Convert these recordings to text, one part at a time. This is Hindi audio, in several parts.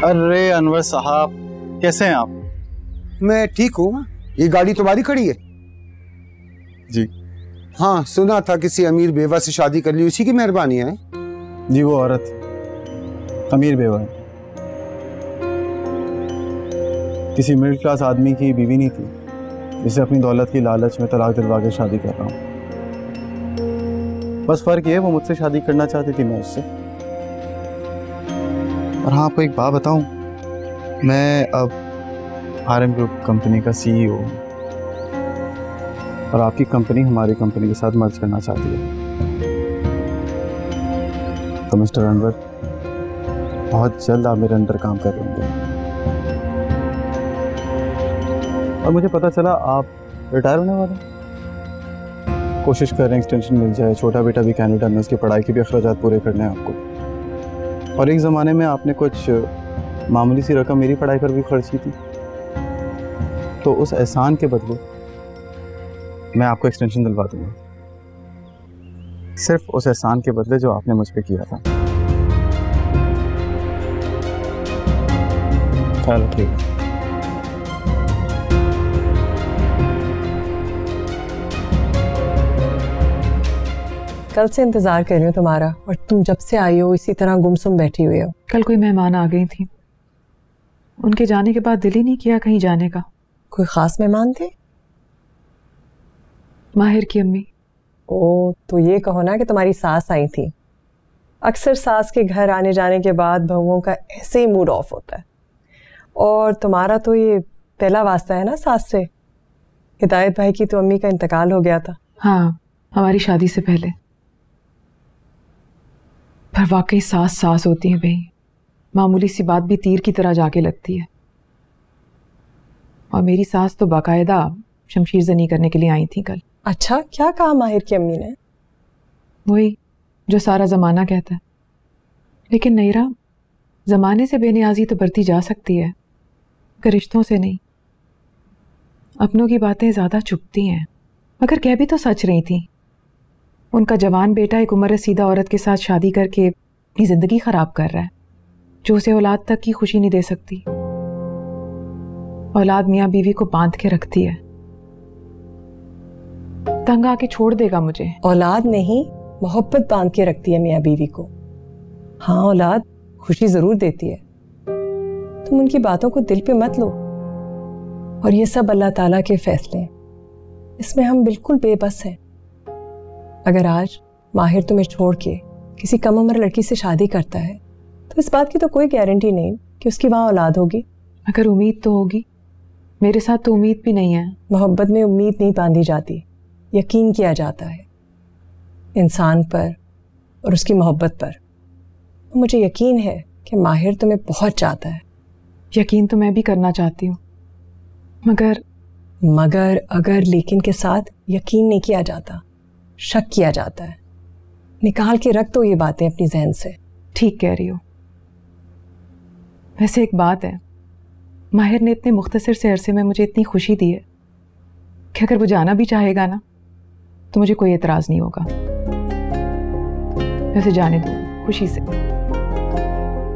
अरे अनवर साहब, कैसे हैं आप? मैं ठीक हूँ। ये गाड़ी तुम्हारी खड़ी है? जी। हाँ, सुना था किसी अमीर बेवा से शादी कर ली, उसी की मेहरबानी है। जी, वो औरत अमीर बेवा है, किसी मिडिल क्लास आदमी की बीवी नहीं थी जिसे अपनी दौलत की लालच में तलाक दिलवा के शादी कर रहा हूँ। बस फर्क ये है, वो मुझसे शादी करना चाहती थी, मैं उससे। और हाँ, आपको एक बात बताऊँ, मैं अब RM ग्रुप कंपनी का CEO हूँ और आपकी कंपनी हमारी कंपनी के साथ मर्ज करना चाहती है। तो मिस्टर अनवर, बहुत जल्द आप मेरे अंडर काम कर रहे होंगे। और मुझे पता चला आप रिटायर होने वाले हैं। कोशिश कर रहे हैं एक्सटेंशन मिल जाए, छोटा बेटा भी कनाडा में, उसकी पढ़ाई के भी अखराजात पूरे करने हैं आपको। और एक ज़माने में आपने कुछ मामूली सी रकम मेरी पढ़ाई पर भी खर्च की थी, तो उस एहसान के बदले मैं आपको एक्सटेंशन दिलवा दूंगा, सिर्फ उस एहसान के बदले जो आपने मुझ पे किया था। ख्याल रखिएगा। कल से इंतजार कर रही हूँ तुम्हारा, और तुम जब से आई हो इसी तरह गुमसुम बैठी हुई हो। कल कोई मेहमान आ गई थी, उनके जाने के बाद दिल ही नहीं किया कहीं जाने का। कोई खास मेहमान थे? माहिर की अम्मी। ओ, तो ये कहो ना कि तुम्हारी सास आई थी। अक्सर सास के घर आने जाने के बाद बहुओं का ऐसे ही मूड ऑफ होता है, और तुम्हारा तो ये पहला वास्ता है ना सास से। हिदायत भाई की तो अम्मी का इंतकाल हो गया था। हाँ, हमारी शादी से पहले। पर वाकई सास सास होती है भाई, मामूली सी बात भी तीर की तरह जाके लगती है। और मेरी सास तो बाकायदा शमशीर जनी करने के लिए आई थी कल। अच्छा, क्या कहा माहिर की अम्मी ने? वही जो सारा ज़माना कहता है। लेकिन नैरा, ज़माने से बेनियाजी तो बढ़ती जा सकती है, मगर रिश्तों से नहीं। अपनों की बातें ज़्यादा चुभती हैं। मगर कह भी तो सच रही थी। उनका जवान बेटा एक उम्र रसीदा औरत के साथ शादी करके अपनी ज़िंदगी ख़राब कर रहा है, जो उसे औलाद तक की खुशी नहीं दे सकती। औलाद मियाँ बीवी को बांध के रखती है, तंग आके छोड़ देगा मुझे। औलाद नहीं, मोहब्बत बांध के रखती है मियाँ बीवी को। हाँ, औलाद खुशी जरूर देती है, तुम उनकी बातों को दिल पे मत लो। और ये सब अल्लाह ताला के फैसले, इसमें हम बिल्कुल बेबस हैं। अगर आज माहिर तुम्हें छोड़ के किसी कम उम्र लड़की से शादी करता है, तो इस बात की तो कोई गारंटी नहीं कि उसकी वहां औलाद होगी। अगर उम्मीद तो होगी, मेरे साथ तो उम्मीद भी नहीं है। मोहब्बत में उम्मीद नहीं बांधी जाती, यकीन किया जाता है इंसान पर और उसकी मोहब्बत पर। तो मुझे यकीन है कि माहिर तुम्हें बहुत चाहता है। यकीन तो मैं भी करना चाहती हूँ, मगर अगर लेकिन के साथ यकीन नहीं किया जाता, शक किया जाता है। निकाल के रख दो ये बातें अपनी जहन से। ठीक कह रही हो। वैसे एक बात है, माहिर ने इतने मुख्तसर से अरसे में मुझे इतनी खुशी दी है कि अगर वो जाना भी चाहेगा ना, तो मुझे कोई एतराज नहीं होगा। वैसे जाने दो खुशी से।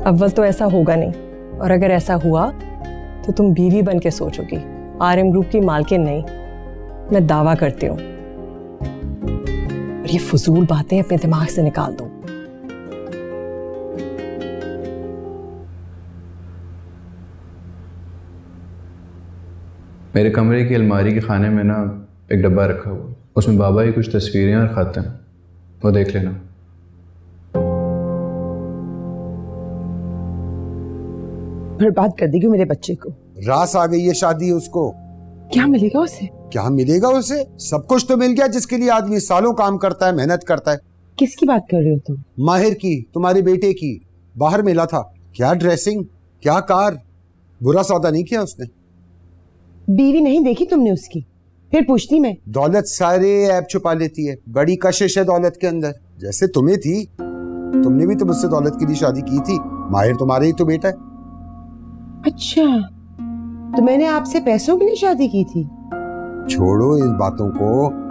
अव्वल तो ऐसा होगा नहीं, और अगर ऐसा हुआ तो तुम बीवी बन के सोचोगी, RM ग्रुप की मालकिन नहीं। मैं दावा करती हूँ। और ये फजूल बातें अपने दिमाग से निकाल दो। मेरे कमरे की अलमारी के खाने में ना एक डब्बा रखा हुआ, उसमें बाबा की कुछ तस्वीरें और खत हैं, वो देख लेना। बर्बाद कर देगी मेरे बच्चे को। रास आ गई है शादी है उसको। क्या मिलेगा उसे? क्या मिलेगा उसे? सब कुछ तो मिल गया जिसके लिए आदमी सालों काम करता है, मेहनत करता है। किसकी बात कर रहे हो तुम? माहिर की, तुम्हारे बेटे की। बाहर मिला था, क्या ड्रेसिंग, क्या कार। बुरा सौदा नहीं किया उसने। बीवी नहीं देखी तुमने उसकी? फिर पूछती मैं। दौलत सारे ऐप छुपा लेती है, बड़ी कशिश है दौलत के अंदर। जैसे तुम्हें थी, तुमने भी तो मुझसे दौलत के लिए शादी की थी। माहिर तुम्हारे ही तो बेटा है। अच्छा, तो मैंने आपसे पैसों के लिए शादी की थी? छोड़ो इस बातों को।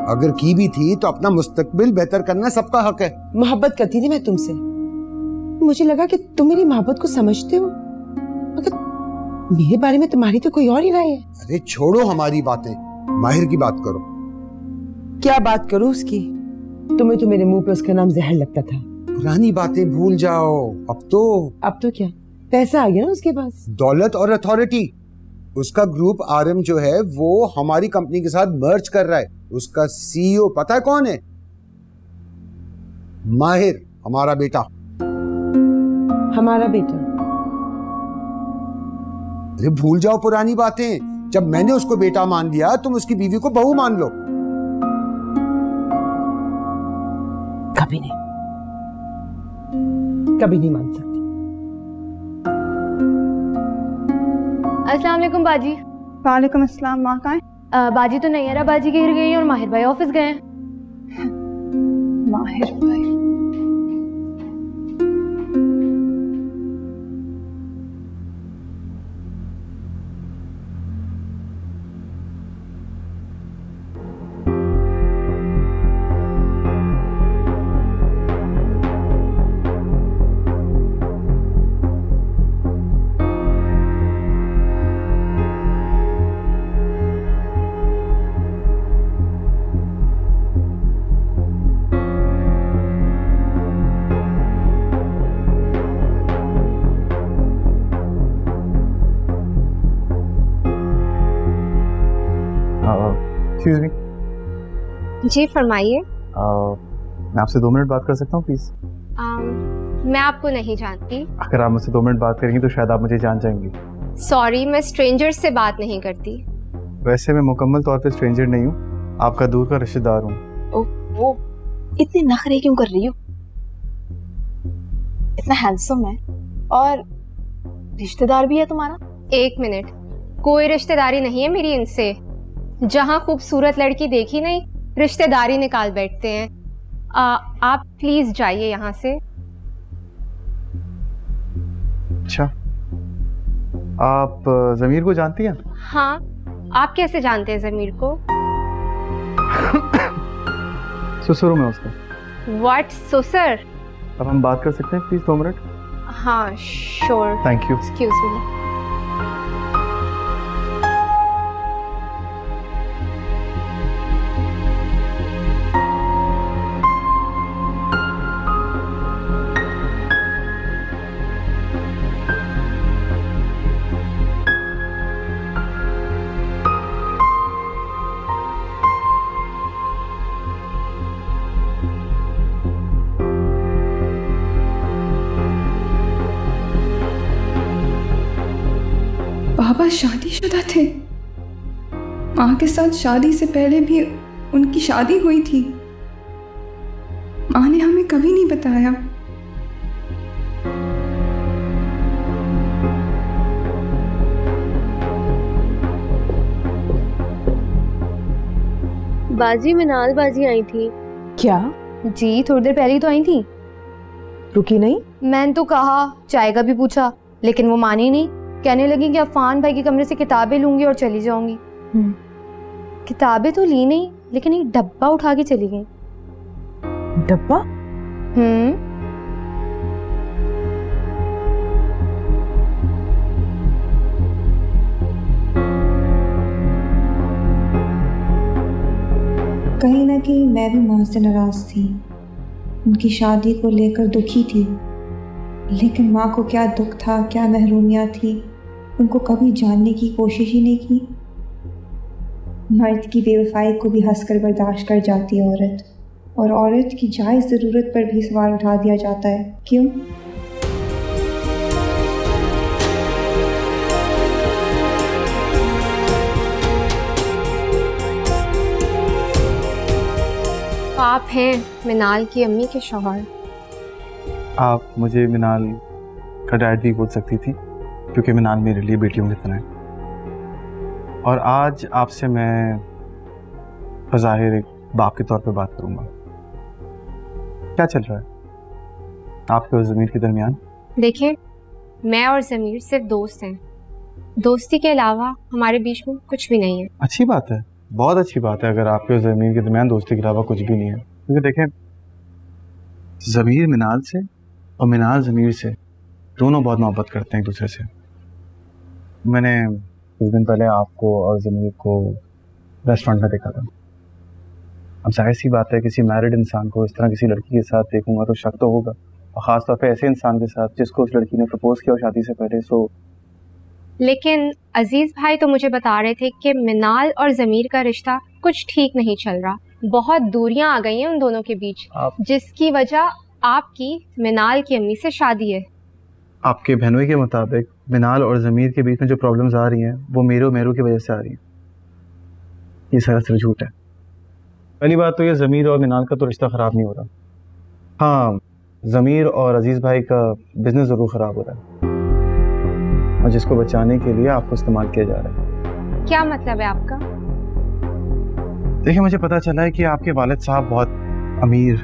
अगर की भी थी तो अपना मुस्तकबिल बेहतर करना सबका हक है। मोहब्बत करती थी मैं तुमसे। मुझे लगा कि तुम मेरी मोहब्बत को समझते हो। मगर मेरे बारे में तुम्हारी तो कोई और ही राय है। अरे छोड़ो हमारी बातें, माहिर की बात करो। क्या बात करूं उसकी? तुम्हें तो मेरे मुंह पे उसका नाम जहर लगता था। पुरानी बातें भूल जाओ। अब तो क्या पैसा आ गया ना उसके पास, दौलत और अथॉरिटी। उसका ग्रुप आरएम जो है वो हमारी कंपनी के साथ मर्ज कर रहा है। उसका सीईओ पता है कौन है? माहिर, हमारा बेटा। हमारा बेटा? अरे भूल जाओ पुरानी बातें। जब मैंने उसको बेटा मान लिया, तुम उसकी बीवी को बहू मान लो। कभी नहीं, कभी नहीं मान सकती। अस्सलाम वालेकुम बाजी। वालेकुम अस्सलाम। माँ कहाँ है? बाजी तो नैयरा बाजी के घर गई है और माहिर भाई ऑफिस गए हैं। माहिर भाई? Excuse me. जी फरमाइए। मैं आपसे 2 मिनट बात कर सकता हूँ प्लीज? मैं आपको नहीं जानती। अगर आप मुझसे 2 मिनट बात करेंगी तो शायद आप मुझे जान जाएंगी। सॉरी, मैं स्ट्रेंजर से बात नहीं करती। वैसे मैं मुकम्मल तौर पे स्ट्रेंजर नहीं हूँ, आपका दूर का रिश्तेदार हूँ। ओह, इतने नखरे क्यों कर रही हो? इतना हैंडसम है और रिश्तेदार भी है तुम्हारा। 1 मिनट, कोई रिश्तेदारी नहीं है मेरी इनसे। जहाँ खूबसूरत लड़की देखी नहीं, रिश्तेदारी निकाल बैठते हैं। आप प्लीज जाइए यहाँ से। अच्छा, आप जमीर को जानती हैं? हाँ, आप कैसे जानते हैं जमीर को? ससुर में उसका। व्हाट ससुर? अब हम बात कर सकते हैं प्लीज 2 मिनट? हाँ sure. Thank you. Excuse me. पापा शादीशुदा थे। माँ के साथ शादी से पहले भी उनकी शादी हुई थी। माँ ने हमें कभी नहीं बताया। बाजी मिनाल बाजी आई थी। क्या? जी थोड़ी देर पहले ही तो आई थी। रुकी नहीं? मैंने तो कहा, चाय का भी पूछा, लेकिन वो मानी नहीं। कहने लगी कि अफान भाई के कमरे से किताबें लूंगी और चली जाऊंगी। किताबें तो ली नहीं, लेकिन एक डब्बा उठा के चली गई। डब्बा? कहीं ना कहीं मैं भी माँ से नाराज थी। उनकी शादी को लेकर दुखी थी, लेकिन माँ को क्या दुख था, क्या महरूमियाँ थी, उनको कभी जानने की कोशिश ही नहीं की। मर्द की बेवफाई को भी हंसकर बर्दाश्त कर जाती है औरत, और औरत की जायज़ ज़रूरत पर भी सवाल उठा दिया जाता है। क्यों? आप हैं मिनाल की अम्मी के शौहर। आप मुझे मिनाल का डैड भी बोल सकती थी, क्योंकि मिनाल मेरे लिए बेटियों की तरह है। और आज आपसे मैं बज़ाहिर एक बाप के तौर पे बात करूंगा। क्या चल रहा है आपके और ज़मीर के दरमियान? देखिए, मैं और ज़मीर सिर्फ दोस्त हैं। दोस्ती के अलावा हमारे बीच में कुछ भी नहीं है। अच्छी बात है, बहुत अच्छी बात है अगर आपके और ज़मीर के दरमियान दोस्ती के अलावा कुछ भी नहीं है। क्योंकि देखें, ज़मीर मिनाल से और मिनाल ज़मीर से दोनों बहुत मोहब्बत करते हैं एक दूसरे से। मैंने कुछ दिन पहले आपको और ज़मीर को रेस्टोरेंट में देखा था। अब जाहिर सी बात है, किसी मैरिड इंसान को इस तरह किसी लड़की के साथ देखूंगा तो शक तो होगा, और ख़ासतौर पे ऐसे इंसान के साथ जिसको उस लड़की ने प्रपोज किया शादी से पहले। सो लेकिन अजीज भाई तो मुझे बता रहे थे कि मिनाल और ज़मीर का रिश्ता कुछ ठीक नहीं चल रहा, बहुत दूरियां आ गई हैं उन दोनों के बीच, जिसकी वजह आपकी मिनाल की अम्मी से शादी है। आपके बहनोई के मुताबिक मिनाल और ज़मीर के बीच में जो प्रॉब्लम्स आ रही हैं वो मेरे और मेरू की वजह से आ रही हैं। ये सरासर झूठ है। पहली बात तो ये ज़मीर और मिनाल का तो रिश्ता ख़राब नहीं हो रहा। हाँ, ज़मीर और अजीज़ भाई का बिजनेस ज़रूर ख़राब हो रहा है, और जिसको बचाने के लिए आपको इस्तेमाल किया जा रहा है। क्या मतलब है आपका? देखिए, मुझे पता चला है कि आपके वालिद साहब बहुत अमीर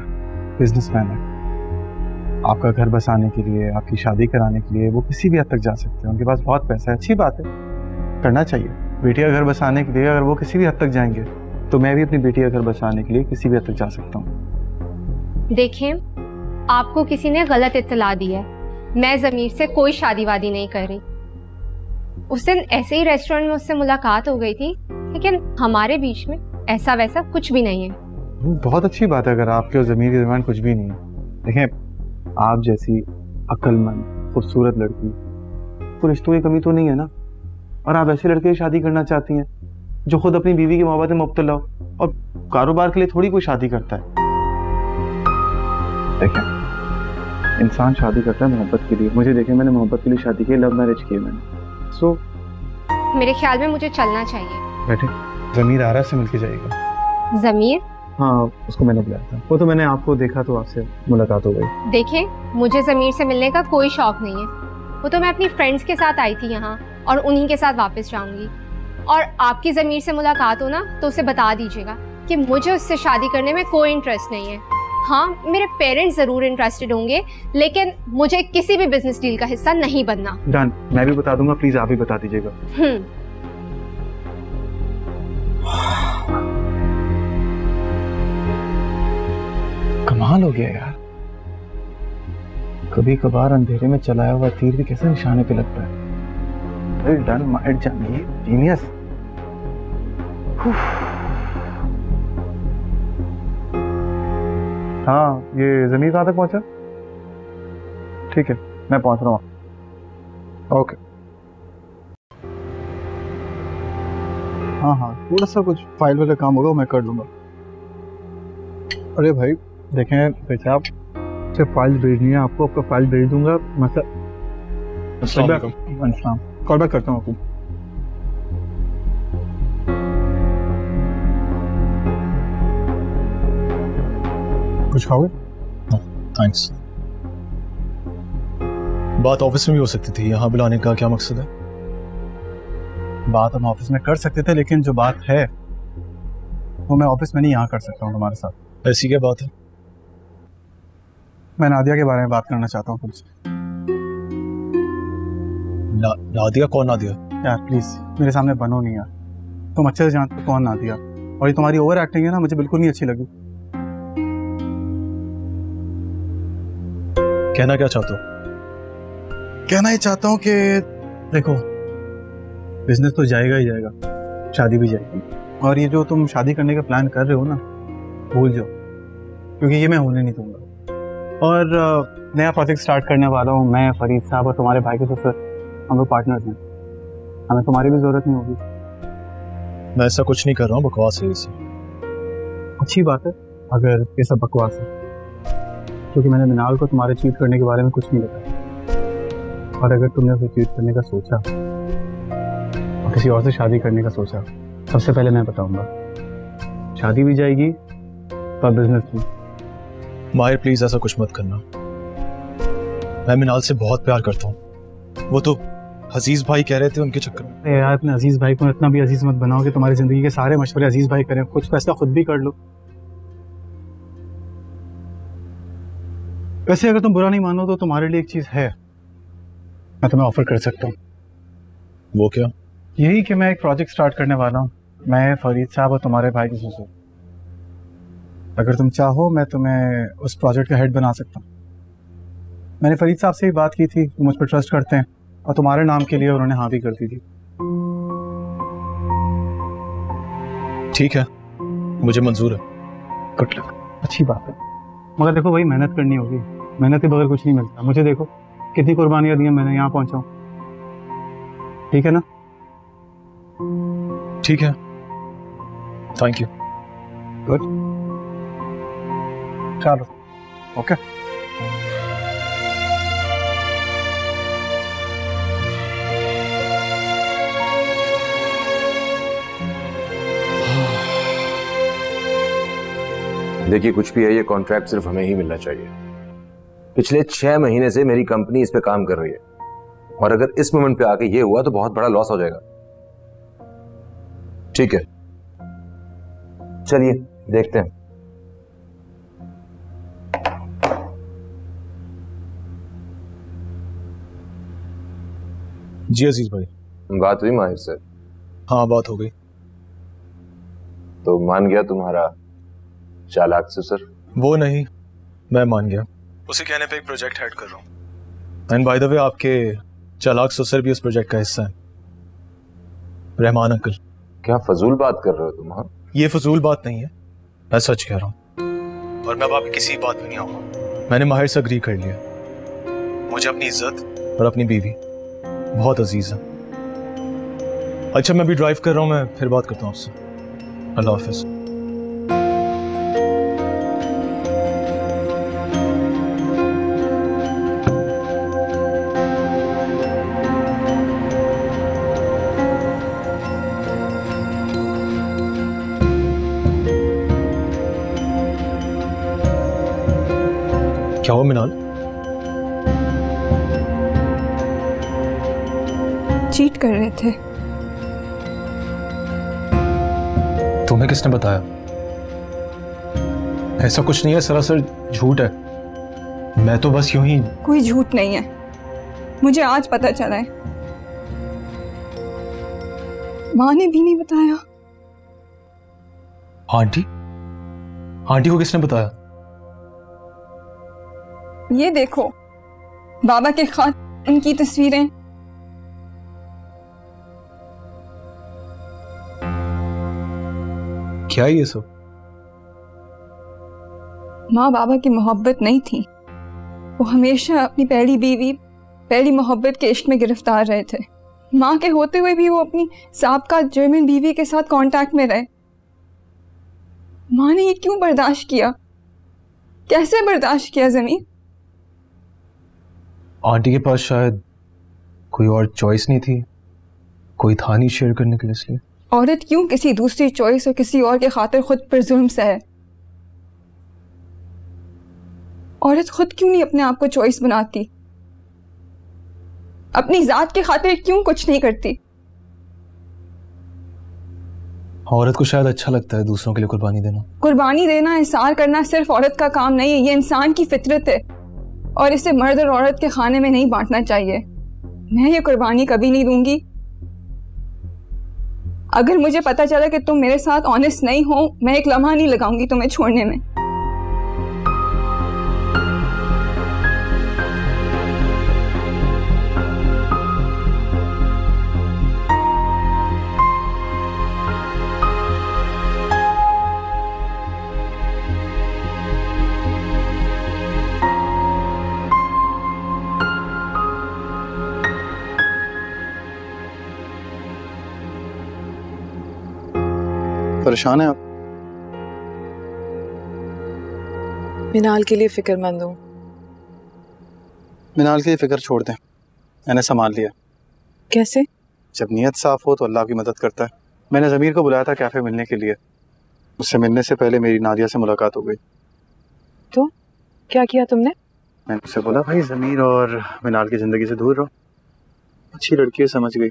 बिजनेसमैन है। आपका घर बसाने के लिए, आपकी शादी कराने के लिए वो किसी भी हद तक जा सकते हैं। उनके पास बहुत पैसा है, अच्छी बात है, करना चाहिए। बेटी का घर बसाने के लिए अगर वो किसी भी हद तक जाएंगे तो मैं भी अपनी बेटी का घर बसाने के लिए किसी भी हद तक जा सकता हूँ। देखें, आपको किसी ने गलत इत्तला दी है। मैं ज़मीर से कोई शादी वादी नहीं कर रही। उस दिन ऐसे ही रेस्टोरेंट में उससे मुलाकात हो गई थी, लेकिन हमारे बीच में ऐसा वैसा कुछ भी नहीं है। बहुत अच्छी बात है अगर आपके और ज़मीर के दरमियान कुछ भी नहीं है। देखें, आप जैसी अक्लमंद खूबसूरत लड़की तो रिश्तों की कमी तो नहीं है ना, और आप ऐसे लड़के की शादी करना चाहती हैं जो खुद अपनी बीवी की मोहब्बत में मुब्तला हो, और कारोबार के लिए थोड़ी कोई शादी करता है। देखें, इंसान शादी करता है मोहब्बत के लिए। मुझे देखें, मैंने मोहब्बत के लिए शादी की, लव मैरिज की मैंने। मेरे ख्याल में मुझे चलना चाहिए। बैठे, ज़मीर आरा से मिलके जाएगा। ज़मीर? हाँ, उसको मैंने बुलाया था। वो तो मैंने आपको देखा तो आपसे मुलाकात हो गई। देखें, मुझे ज़मीर से मिलने का कोई शौक नहीं है। वो तो मैं अपनी फ्रेंड्स के साथ आई थी यहाँ, और उन्हीं के साथ वापस जाऊंगी। और आपकी ज़मीर से मुलाकात हो ना तो उसे बता दीजिएगा कि मुझे उससे शादी करने में कोई इंटरेस्ट नहीं है। हाँ, मेरे पेरेंट्स ज़रूर इंटरेस्टेड होंगे, लेकिन मुझे किसी भी बिजनेस डील का हिस्सा नहीं बनना। डन, मैं भी बता दूंगा, प्लीज आप भी बता दीजिएगा। कमाल हो गया यार, कभी कभार अंधेरे में चलाया हुआ तीर भी कैसे निशाने पे लगता है। वेल डन माय जानी, जीनियस। हाँ, ये ज़मीर कहाँ तक पहुंचा? ठीक है, मैं पहुंच रहा हूँ। ओके। हाँ, थोड़ा सा कुछ फाइल वाला काम होगा मैं कर लूँगा। अरे भाई देखें, बेटा आप सिर्फ फाइल भेजनी है आपको, आपका फाइल भेज दूंगा। मतलब कॉल बैक करता हूँ आपको। कुछ खाओगे? थैंक्स। बात ऑफिस में भी हो सकती थी, यहाँ बुलाने का क्या मकसद है? बात हम ऑफिस में कर सकते थे, लेकिन जो बात है वो मैं ऑफिस में नहीं यहाँ कर सकता हूँ तुम्हारे साथ। ऐसी क्या बात है? मैं नादिया के बारे में बात करना चाहता हूँ तुमसे। नादिया? कौन नादिया? यार प्लीज मेरे सामने बनो नहीं यार, तुम अच्छे से जानते हो कौन नादिया, और ये तुम्हारी ओवर एक्टिंग है ना, मुझे बिल्कुल नहीं अच्छी लगी। कहना क्या चाहते हो? कहना ही चाहता हूँ कि देखो, बिजनेस तो जाएगा ही जाएगा, शादी भी जाएगी, और ये जो तुम शादी करने का प्लान कर रहे हो ना, भूल जाओ, क्योंकि ये मैं होने नहीं दूंगा। और नया प्रोजेक्ट स्टार्ट करने वाला हूँ मैं, फरीद साहब और तुम्हारे भाई के ससुर, हम लोग पार्टनर्स हैं, हमें तुम्हारी भी जरूरत नहीं होगी। मैं ऐसा कुछ नहीं कर रहा हूँ, बकवास है इसे। अच्छी बात है अगर ये सब बकवास है, क्योंकि मैंने मिनाल को तुम्हारे चीट करने के बारे में कुछ नहीं बताया, और अगर तुमने उसे चीट करने का सोचा और किसी और से शादी करने का सोचा, सबसे पहले मैं बताऊंगा, शादी भी जाएगी और बिजनेस भी। माहिर प्लीज ऐसा कुछ मत करना, मैं मिनाल से बहुत प्यार करता हूँ। वो तो अजीज भाई कह रहे थे उनके चक्कर में। यार अपने अजीज भाई को इतना भी अजीज मत बनाओ कि तुम्हारी जिंदगी के सारे मशवरे अजीज भाई करें, कुछ फैसला खुद भी कर लो। वैसे अगर तुम बुरा नहीं मानो तो तुम्हारे लिए एक चीज है, मैं तुम्हें ऑफर कर सकता हूँ। वो क्या? यही कि मैं एक प्रोजेक्ट स्टार्ट करने वाला हूँ, मैं, फरीद साहब और तुम्हारे भाई के ससुर। अगर तुम चाहो मैं तुम्हें उस प्रोजेक्ट का हेड बना सकता हूँ। मैंने फरीद साहब से ही बात की थी, वो मुझ पर ट्रस्ट करते हैं, और तुम्हारे नाम के लिए उन्होंने हाँ भी कर दी थी। ठीक है, मुझे मंजूर है। Good luck. अच्छी बात है, मगर देखो भाई मेहनत करनी होगी, मेहनत के बगैर कुछ नहीं मिलता। मुझे देखो कितनी कुर्बानियां दी हैं मैंने, यहाँ पहुंचा हूँ। ठीक है ना? ठीक है, थैंक यू। गुड, चलो ओके। देखिए कुछ भी है, ये कॉन्ट्रैक्ट सिर्फ हमें ही मिलना चाहिए। पिछले 6 महीने से मेरी कंपनी इस पे काम कर रही है, और अगर इस मोमेंट पे आके ये हुआ तो बहुत बड़ा लॉस हो जाएगा। ठीक है, चलिए देखते हैं। जी अजीज भाई, बात हुई माहिर से? हाँ बात हो गई। तो मान गया तुम्हारा चालाक ससुर? वो नहीं, मैं मान गया। उसी कहने पे एक प्रोजेक्ट हेड कर रहा हूँ। एंड बाय द वे, आपके चालाक ससुर भी उस प्रोजेक्ट का हिस्सा है, रहमान अंकल। क्या फजूल बात कर रहे हो तुम? हाँ, ये फजूल बात नहीं है, मैं सच कह रहा हूँ। और मैं अब आपकी किसी बात में नहीं आऊंगा। मैंने माहिर से अग्री कर लिया। मुझे अपनी इज्जत और अपनी बीवी बहुत अजीज है। अच्छा मैं भी ड्राइव कर रहा हूँ, मैं फिर बात करता हूँ आपसे। अल्लाह हाफिज। क्या हुआ मिनाल? चीट कर रहे थे। तुम्हें किसने बताया? ऐसा कुछ नहीं है, सरासर झूठ है। मैं तो बस यूं ही। कोई झूठ नहीं है, मुझे आज पता चला है। माँ ने भी नहीं बताया। आंटी? आंटी को किसने बताया? ये देखो, बाबा के खत, उनकी तस्वीरें। क्या है ये सब? माँ बाबा की मोहब्बत नहीं थी, वो हमेशा अपनी पहली बीवी, पहली मोहब्बत के इश्क में गिरफ्तार रहे थे। माँ के होते हुए भी वो अपनी साबका जर्मन बीवी के साथ कांटेक्ट में रहे। माँ ने ये क्यों बर्दाश्त किया? कैसे बर्दाश्त किया ज़मीर? आंटी के पास शायद कोई और चॉइस नहीं थी, कोई था नहीं शेयर करने के लिए, इसलिए। औरत क्यों किसी दूसरी चॉइस और किसी और के खातिर खुद पर जुल्म सहे? औरत खुद क्यों नहीं अपने आप को चॉइस बनाती? अपनी जात के खातिर क्यों कुछ नहीं करती? औरत को शायद अच्छा लगता है दूसरों के लिए कुर्बानी देना। कुर्बानी देना, इसार करना सिर्फ औरत का काम नहीं है, ये इंसान की फितरत है, और इसे मर्द और औरत के खाने में नहीं बांटना चाहिए। मैं ये कुर्बानी कभी नहीं दूंगी। अगर मुझे पता चला कि तुम मेरे साथ ऑनेस्ट नहीं हो, मैं एक लम्हा नहीं लगाऊंगी तुम्हें छोड़ने में। परेशान है आप? मिनाल के लिए फिक्रमंद हूँ। मिनाल की फिक्र छोड़ दें, मैंने संभाल लिया। कैसे? जब नीयत साफ हो तो अल्लाह की मदद करता है। मैंने ज़मीर को बुलाया था कैफ़े मिलने के लिए। उससे मिलने से पहले मेरी नादिया से मुलाकात हो गई। तो क्या किया तुमने? मैंने उससे बोला भाई ज़मीर और मिनाल की ज़िंदगी से दूर रहो। अच्छी लड़की है, समझ गई।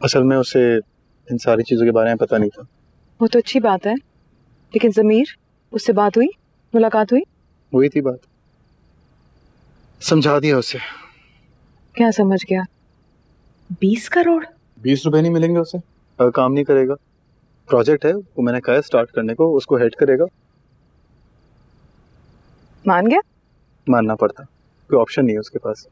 असल में उसे इन सारी चीज़ों के बारे में पता नहीं था। वो तो अच्छी बात है, लेकिन ज़मीर, उससे बात हुई, मुलाकात हुई? हुई थी बात, समझा दिया उसे। क्या समझ गया? 20 करोड़? 20 रुपए नहीं मिलेंगे उसे अगर काम नहीं करेगा। प्रोजेक्ट है वो, मैंने कहा स्टार्ट करने को, उसको हेड करेगा। मान गया? मानना पड़ता, कोई ऑप्शन नहीं है उसके पास।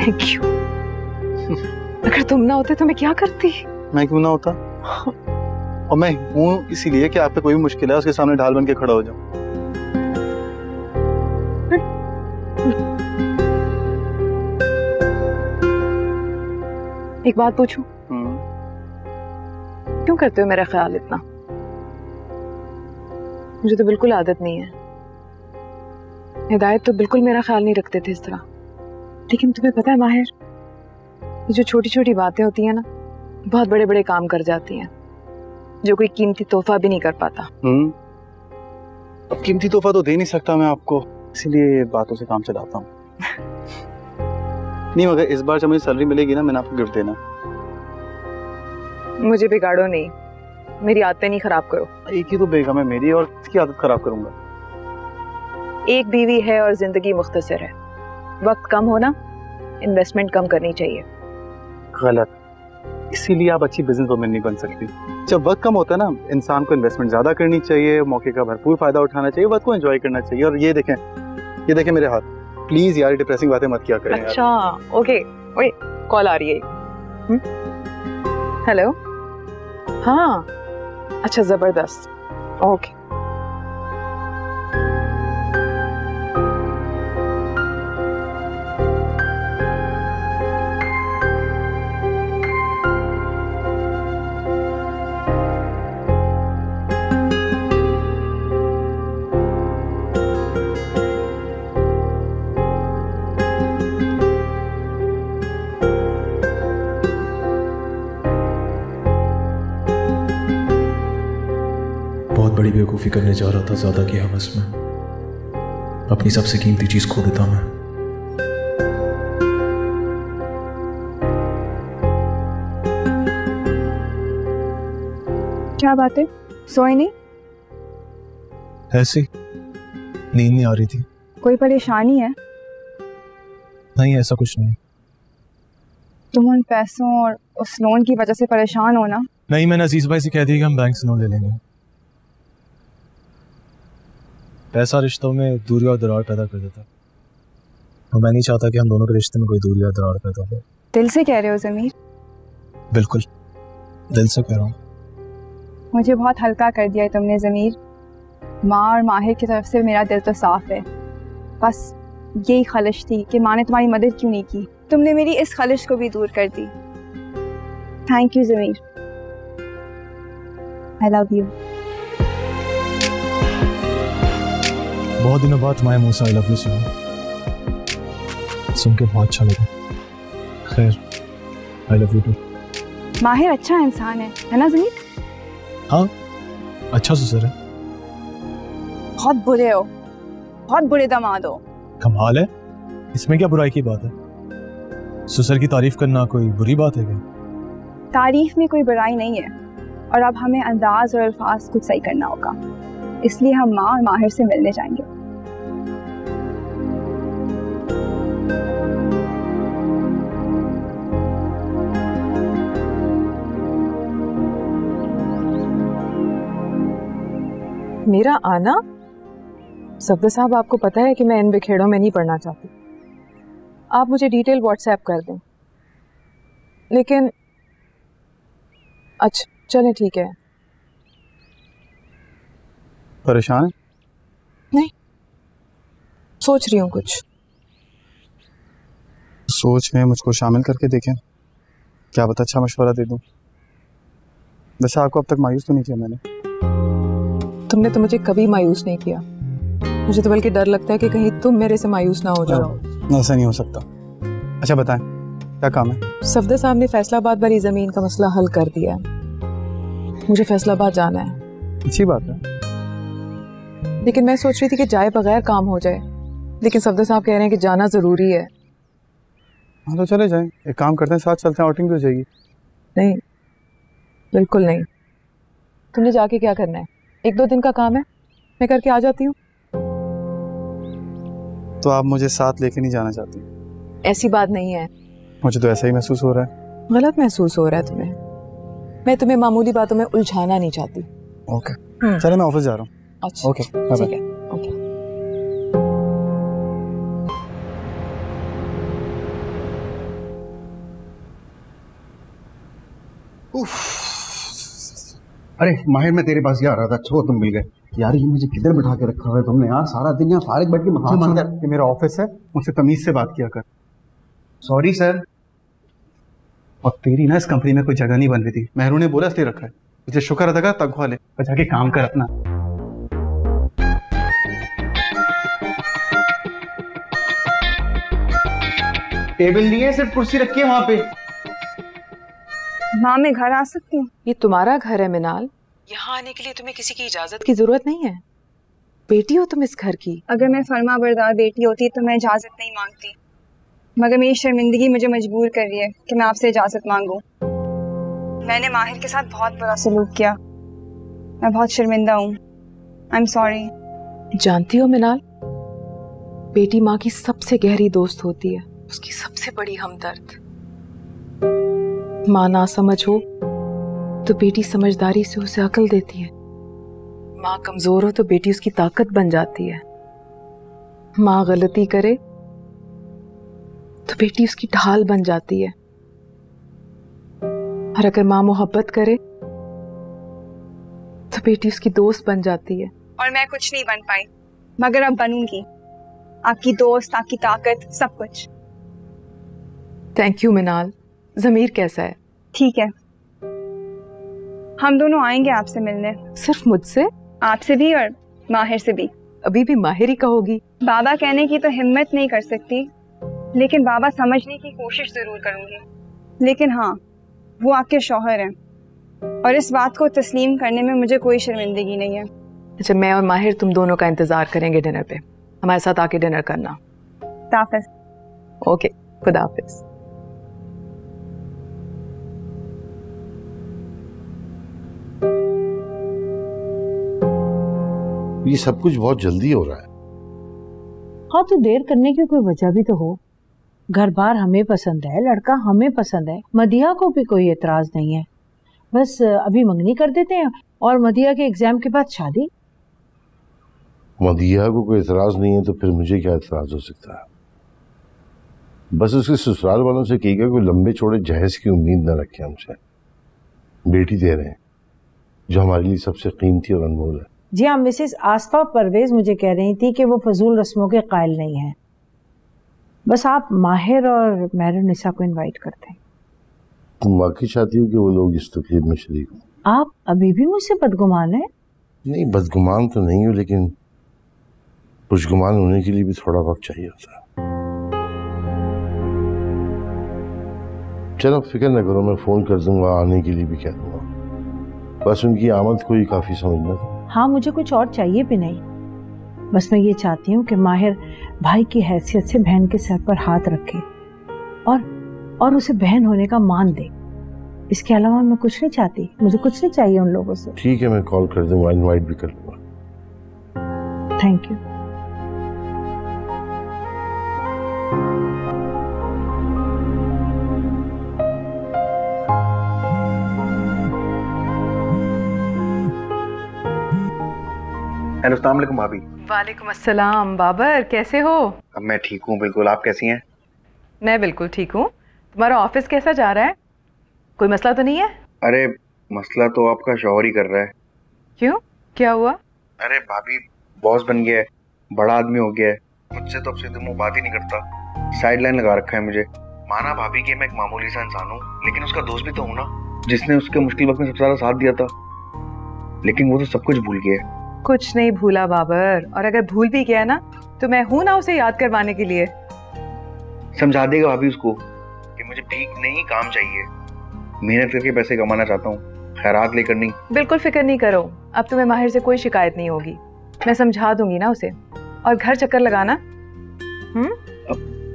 Thank you. अगर तुम ना होते तो मैं क्या करती? मैं क्यों ना होता? और मैं हूँ इसीलिए कि आप पे कोई भी मुश्किल है उसके सामने ढाल बन के खड़ा हो जाऊं। एक बात पूछूं? क्यों करते हो मेरा ख्याल इतना? मुझे तो बिल्कुल आदत नहीं है। हिदायत तो बिल्कुल मेरा ख्याल नहीं रखते थे इस तरह। लेकिन तुम्हें पता है माहिर, ये जो छोटी छोटी बातें होती हैं ना, बहुत बड़े बड़े काम कर जाती हैं, जो कोई कीमती तोहफा भी नहीं कर पाता। अब कीमती तोहफा तो दे नहीं सकता मैं आपको, इसीलिए बातों से काम चलाता हूँ। नहीं मगर इस बार जब मुझे सैलरी मिलेगी ना, मैंने आपको गिफ्ट देना। मुझे बिगाड़ो नहीं, मेरी आदतें नहीं खराब करो। एक ही तो बेगम है मेरी, और इसकी आदत खराब करूंगा? एक बीवी है और जिंदगी मुख्तसर है। वक्त कम हो ना, इन्वेस्टमेंट कम करनी चाहिए। गलत, इसीलिए आप अच्छी बिजनेस वुमन नहीं बन सकती। जब वक्त कम होता है ना, इंसान को इन्वेस्टमेंट ज्यादा करनी चाहिए, मौके का भरपूर फायदा उठाना चाहिए, वक्त को एंजॉय करना चाहिए। और ये देखें मेरे हाथ। प्लीज यार डिप्रेसिंग बातें मत किया करें। अच्छा ओके, ओए कॉल आ रही है। हेलो, हाँ अच्छा जबरदस्त, ओके। बड़ी बेवकूफ़ी करने जा रहा था, ज़्यादा की हवस में अपनी सबसे कीमती चीज़ खो देता मैं। क्या बात है, सोए नहीं? ऐसी नींद नहीं आ रही थी। कोई परेशानी है? नहीं ऐसा कुछ नहीं। तुम उन पैसों और उस लोन की वजह से परेशान हो ना? नहीं, मैंने अजीज भाई से कह दिया कि हम बैंक से लोन ले लेंगे। पैसा रिश्तों में दूरी और दरार पैदा कर देता, और मैं नहीं चाहता कि हम दोनों के रिश्ते में कोई दूरी और दरार पैदा हो। दिल से कह रहे हो ज़मीर? बिल्कुल दिल से कह रहा हूँ। मुझे बहुत हल्का कर दिया है तुमने ज़मीर। माँ और माहिर की तरफ से मेरा दिल तो साफ है, बस यही खलिश थी कि माँ ने तुम्हारी मदद क्यों नहीं की। तुमने मेरी इस खलिश को भी दूर कर दी। Thank you Zameer, I love you. बहुत दिनों बाद तुम्हारे मुंह से आई लव यू सुना, सुन के बहुत अच्छा लगा। खैर आई लव यू टू। माहिर अच्छा इंसान है ना ज़मीर? हाँ अच्छा ससुर है। बहुत बुरे हो, बहुत बुरे दामाद हो। कमाल है, इसमें क्या बुराई की बात है? ससुर की तारीफ करना कोई बुरी बात है क्या? तारीफ में कोई बुराई नहीं है, और अब हमें अंदाज और अल्फाज कुछ सही करना होगा, इसलिए हम माँ और माहिर से मिलने जाएंगे। मेरा आना? सफदर साहब, आपको पता है कि मैं इन बिखेड़ों में नहीं पढ़ना चाहती। आप मुझे डिटेल व्हाट्सएप कर दें। लेकिन अच्छा चलें ठीक है। परेशान है? नहीं, सोच रही हूँ कुछ। सोच में मुझको शामिल करके देखें, क्या पता अच्छा मशवरा दे दूं। वैसे आपको अब तक मायूस तो नहीं किया मैंने। तुमने तो मुझे कभी मायूस नहीं किया, मुझे तो बल्कि डर लगता है कि कहीं तुम मेरे से मायूस ना हो जाओ। ऐसा नहीं हो सकता। अच्छा बताएं क्या काम है? सफदर साहब ने फैसलाबाद वाली जमीन का मसला हल कर दिया है, मुझे फैसलाबाद जाना है। अच्छी बात है, लेकिन मैं सोच रही थी कि जाए बगैर काम हो जाए, लेकिन सफदर साहब कह रहे हैं कि जाना जरूरी है। हाँ तो चले जाएं, एक काम करते हैं साथ चलते हैं, आउटिंग भी हो जाएगी। नहीं बिल्कुल नहीं। तुमने जाके क्या करना है? 1-2 दिन का काम है, मैं करके आ जाती हूँ। तो आप मुझे साथ लेके नहीं जाना चाहती? ऐसी बात नहीं है। मुझे तो ऐसा ही महसूस हो रहा है। गलत महसूस हो रहा है तुम्हें। मैं तुम्हें मामूली बातों में उलझाना नहीं चाहती। ओके चले, मैं ऑफिस जा रहा हूँ। अच्छा ओके ठीक है, ओके। अरे माहिर, मैं तेरे पास ही आ रहा था, अच्छा वो तुम मिल गए। यार ये मुझे किधर बिठा के रखा हुआ है तुमने यार, सारा दिन यहाँ फारिग बैठ के मक्खी मारता है। ये मेरा ऑफिस है, मुझसे तमीज से बात किया कर। Sorry sir. और तेरी ना इस कंपनी में कोई जगह नहीं बन रही थी, मेहरू ने बोला इसलिए रखा है। मुझे शुक्र अदा कर, तनख्वाह ले और जाके काम कर अपना। टेबल नहीं है, सिर्फ कुर्सी रखी है वहां पे। माँ मैं घर आ सकती हूँ? ये तुम्हारा घर है मिनाल, यहाँ आने के लिए तुम्हें किसी की इजाजत की जरूरत नहीं है। बेटी हो तुम इस घर की। अगर मैं फर्मा बरदार बेटी होती तो मैं इजाजत नहीं मांगती, मगर मेरी शर्मिंदगी मुझे मजबूर कर रही है कि मैं आपसे इजाजत मांगूं। मैंने माहिर के साथ बहुत बुरा सलूक किया, मैं बहुत शर्मिंदा हूँ। I am sorry. जानती हो मिनाल, बेटी माँ की सबसे गहरी दोस्त होती है, उसकी सबसे बड़ी हमदर्द। माँ ना समझ हो तो बेटी समझदारी से उसे अकल देती है। माँ कमजोर हो तो बेटी उसकी ताकत बन जाती है। माँ गलती करे तो बेटी उसकी ढाल बन जाती है। और अगर माँ मोहब्बत करे तो बेटी उसकी दोस्त बन जाती है। और मैं कुछ नहीं बन पाई, मगर अब बनूंगी, आपकी दोस्त, आपकी ताकत, सब कुछ। थैंक यू मिनाल। ज़मीर कैसा है? ठीक है, हम दोनों आएंगे आपसे मिलने। सिर्फ मुझसे? आपसे भी और माहिर से भी। अभी भी माहिर ही कहोगी? बाबा कहने की तो हिम्मत नहीं कर सकती, लेकिन बाबा समझने की कोशिश जरूर करूंगी। लेकिन हाँ, वो आपके शौहर हैं और इस बात को तस्लीम करने में मुझे कोई शर्मिंदगी नहीं है। अच्छा, मैं और माहिर तुम दोनों का इंतजार करेंगे डिनर पे। हमारे साथ आके डिनर करना। खुदाफिज। ओके, खुदाफिज। ये सब कुछ बहुत जल्दी हो रहा है। हाँ, तो देर करने की कोई वजह भी तो हो। घर बार हमें पसंद है, लड़का हमें पसंद है, मदिया को भी कोई एतराज नहीं है। बस अभी मंगनी कर देते हैं और मदिया के एग्जाम के बाद शादी। मदिया को कोई एतराज नहीं है तो फिर मुझे क्या एतराज हो सकता है? बस उसके ससुराल वालों से कहेगा कोई लंबे चौड़े जहेज की उम्मीद न रखे हमसे। बेटी दे रहे हैं जो हमारे लिए सबसे कीमती और अनमोल है। जी हाँ, मिसेस आसफा परवेज मुझे कह रही थी कि वो फजूल रस्मों के कायल नहीं है। बस आप माहिर और मेहरुनिसा को इनवाइट करते हैं। तुम वाकई चाहती हो कि वो लोग इस तकरीब में शरीक हों? आप अभी भी मुझसे बदगुमान है? नहीं, बदगुमान तो नहीं हूँ, लेकिन खुशगुमान होने के लिए भी थोड़ा वक्त चाहिए होता है। चलो फिक्र न करो, मैं फोन कर दूंगा, आने के लिए भी कह दूंगा। बस उनकी आमद को ही काफी समझना था। हाँ, मुझे कुछ और चाहिए भी नहीं। बस मैं ये चाहती हूँ कि माहिर भाई की हैसियत से बहन के सर पर हाथ रखे और उसे बहन होने का मान दे। इसके अलावा मैं कुछ नहीं चाहती, मुझे कुछ नहीं चाहिए उन लोगों से। ठीक है, मैं कॉल कर दूंगा, इनवाइट भी कर दूंगा। Thank you. हेलो, अस्सलाम वालेकुम भाभी। वालेकुम अस्सलाम। बाबर, कैसे हो? अब मैं ठीक हूँ बिल्कुल, आप कैसी हैं? मैं बिल्कुल ठीक हूँ। तुम्हारा ऑफिस कैसा जा रहा है? कोई मसला तो नहीं है? अरे मसला तो आपका शौहर ही कर रहा है। क्यों, क्या हुआ? अरे भाभी बॉस बन गया है, बड़ा आदमी हो गया है, मुझसे तो अब सीधे मुंह बात ही नहीं करता, साइड लाइन लगा रखा है मुझे। माना भाभी कि मैं एक मामूली सा इंसान हूँ, लेकिन उसका दोस्त भी तो हूँ ना, जिसने उसके मुश्किल वक्त में सबसे ज्यादा साथ दिया था। लेकिन वो तो सब कुछ भूल गया है। कुछ नहीं भूला बाबर, और अगर भूल भी गया ना तो मैं हूं ना उसे याद करवाने के लिए। समझा देगा भाभी उसको कि मुझे भीख नहीं, काम चाहिए। मेहनत करके पैसे कमाना चाहता हूँ, खैरात लेकर नहीं। बिल्कुल फिक्र नहीं करो, अब तुम्हें माहिर से कोई शिकायत नहीं होगी। मैं समझा दूंगी ना उसे। और घर चक्कर लगाना।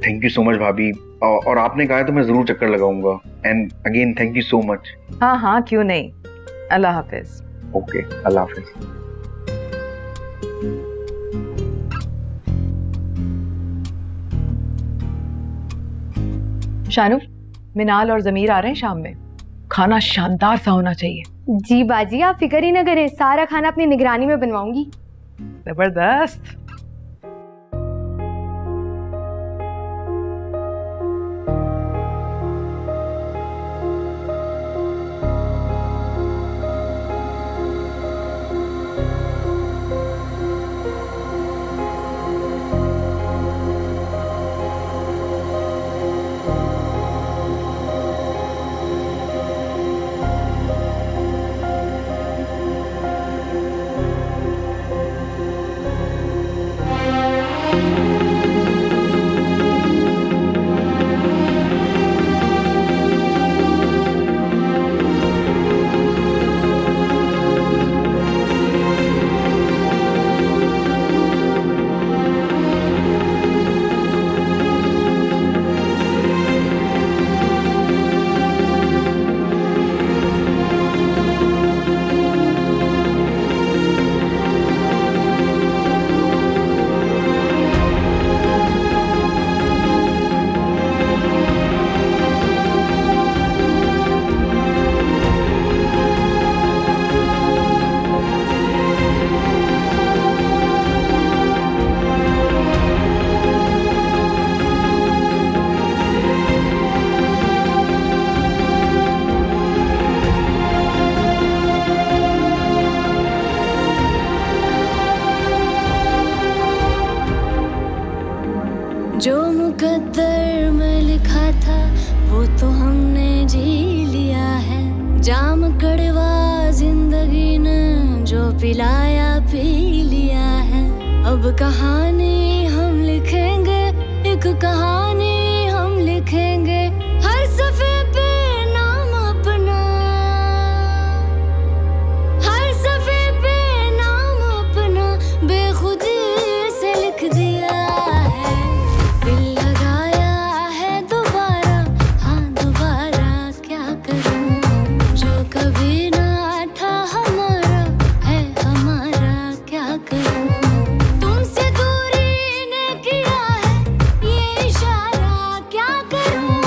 थैंक यू सो मच भाभी, और आपने कहा है तो मैं जरूर चक्कर लगाऊंगा। And again thank you so much. हाँ हाँ, क्यों नहीं। अल्लाह हाफिज। ओके, अल्लाह हाफिज। शानू, मिनाल और जमीर आ रहे हैं शाम में। खाना शानदार सा होना चाहिए। जी बाजी, आप फिक्र ही ना करें, सारा खाना अपनी निगरानी में बनवाऊंगी। जबरदस्त। पिलाया पी लिया है, अब कहानी हम लिखेंगे, एक कहानी हम लिखेंगे, हर सफ़े पे नाम अपना, हर सफ़े पे नाम अपना बेखुदी से लिख दिया है। दिल लगाया है दोबारा, हाँ दोबारा क्या करूं, जो कभी ना था हमारा है हमारा क्या करूं। तुमसे दूरी ने किया है ये इशारा, क्या करूं,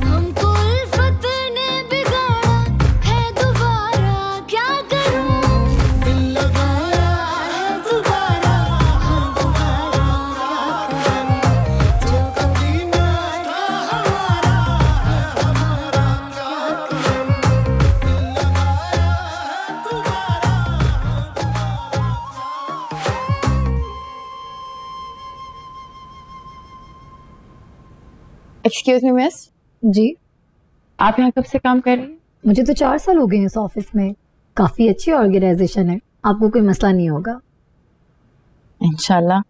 हमको उल्फत ने बिगाड़ा है दोबारा क्या करूं। दिल लगाया है दोबारा, हाँ दोबारा क्या करूं, जो कभी ना था हमारा है हमारा क्या करूं। Excuse me miss. जी, आप यहाँ कब से काम कर रही हैं? मुझे तो 4 साल हो गए हैं इस ऑफिस में। काफी अच्छी ऑर्गेनाइजेशन है, आपको कोई मसला नहीं होगा इंशाल्लाह।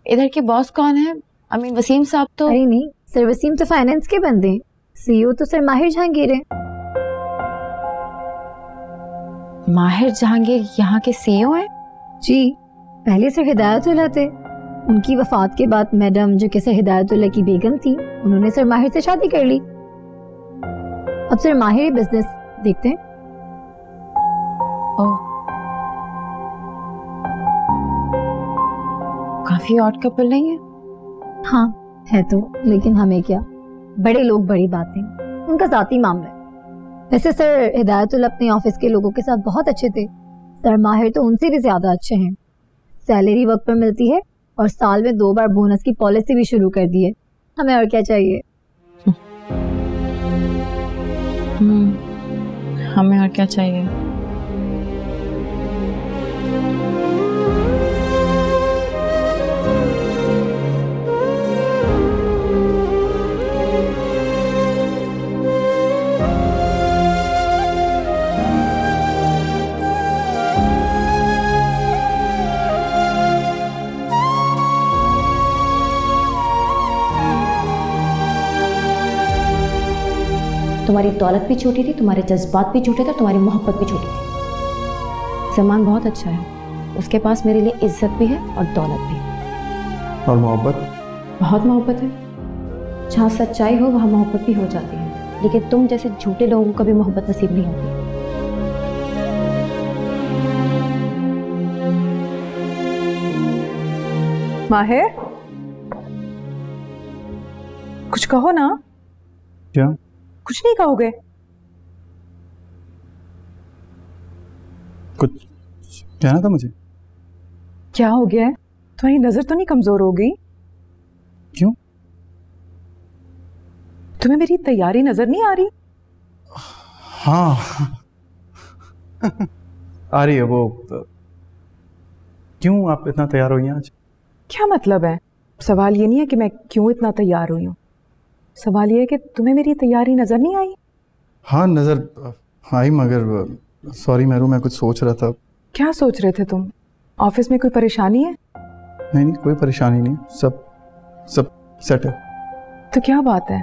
इधर के बॉस कौन है? आई मीन वसीम साहब तो। अरे नहीं सर, वसीम तो फाइनेंस के बंदे हैं, सीईओ तो सर माहिर जहांगीर है। माहिर जहांगीर यहाँ के सीईओ हैं? जी, पहले सर हिदायतुल्लाह थे, उनकी वफात के बाद मैडम जो कि सर हिदायतुल्लाह की बेगम थी, उन्होंने सर माहिर से शादी कर ली। अब सर माहिर ही बिजनेस देखते हैं। काफी ऑड कपल नहीं है? हाँ है तो, लेकिन हमें क्या, बड़े लोग बड़ी बातें, उनका जाती मामला है। वैसे सर हिदायतुल्लाह अपने ऑफिस के लोगों के साथ बहुत अच्छे थे, सर माहिर तो उनसे भी ज्यादा अच्छे हैं। सैलरी वक्त पर मिलती है और साल में 2 बार बोनस की पॉलिसी भी शुरू कर दी है। हमें और क्या चाहिए। हमें और क्या चाहिए। तुम्हारी दौलत भी छोटी थी, तुम्हारे जज्बात भी छोटे थे, तुम्हारी मोहब्बत भी छोटी थी। सलमान बहुत अच्छा है, उसके पास मेरे लिए इज्जत भी है और दौलत भी। और मोहब्बत? बहुत मोहब्बत है। जहाँ सच्चाई हो वहाँ मोहब्बत भी हो जाती है, लेकिन तुम जैसे झूठे लोगों को कभी मोहब्बत नसीब नहीं होती। माहिर, कुछ कहो ना। क्या? कुछ नहीं कहोगे? कुछ कहना था मुझे। क्या हो गया है? तुम्हारी नजर तो नहीं कमजोर हो गई? क्यों? तुम्हें मेरी तैयारी नजर नहीं आ रही? हाँ आ रही है वो। क्यों आप इतना तैयार हुई हैं आज? क्या मतलब है? सवाल ये नहीं है कि मैं क्यों इतना तैयार हुई हूँ, सवाल ये है कि तुम्हें मेरी तैयारी नजर नहीं आई? हाँ नजर आई, मगर सॉरी मेहरू, मैं कुछ सोच रहा था। क्या सोच रहे थे तुम? ऑफिस में कोई परेशानी है? नहीं नहीं, कोई परेशानी नहीं, सब सेट है। तो क्या बात है?